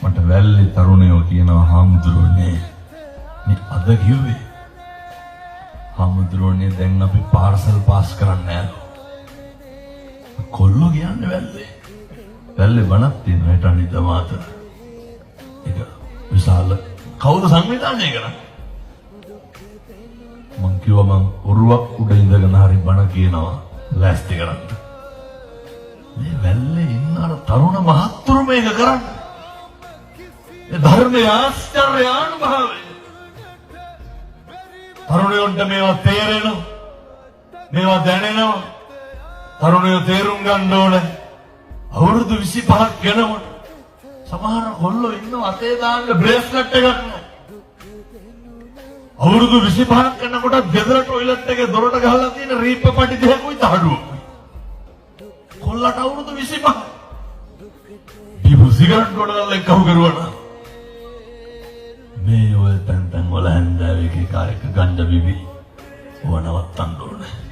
මට වැල්ලේ තරුණයෝ කියනවා හාමුදුරුවනේ මේ අද කිව්වේ හාමුදුරුවනේ දැන් අපි පාර්සල් පාස් කරන්න යනවා. කොල්ලෝ කියන්නේ වැල්ලේ බණක් තියෙන හැට අනිත මාතර. ඒක විශාල කවුද සංවිධානය කරන්නේ? මං කිව්වා මං ඔරුවක් උඩ ඉඳගෙන හරි බණ කියනවා ලෑස්ති කරන්න. මේ වැල්ලේ ඉන්න අර තරුණ මහත්තුරු මේක කරන්නේ. ඒ ධර්මයේ ආශ්චර්ය අනුභවය. තරුණයන්ට මේවා තේරෙනවා. මේවා දැනෙනවා. තරුණයෝ තේරුම් ගන්න ඕනේ. අවුරුදු 25ක් ගෙනවන සමහර කොල්ලෝ ඉන්නවා අතේ දාන්න බ්‍රේස්ලට් එකක් නෑ. අවුරුදු 25ක් යනකොට ගෙදර টয়ලට් එකේ දොරට ගහලා තියෙන රීප්ප පටි දෙකකුයි තහඩුවකුයි. කොල්ලට අවුරුදු 25. බිබු සිගරට් ගොඩනල්ලා එක්කව කරුවා. මේ ඔය තැන් වල හැන්දෑවේ කාර්යක ගන්න බිබි ඕනවත් අඬ ඕනේ.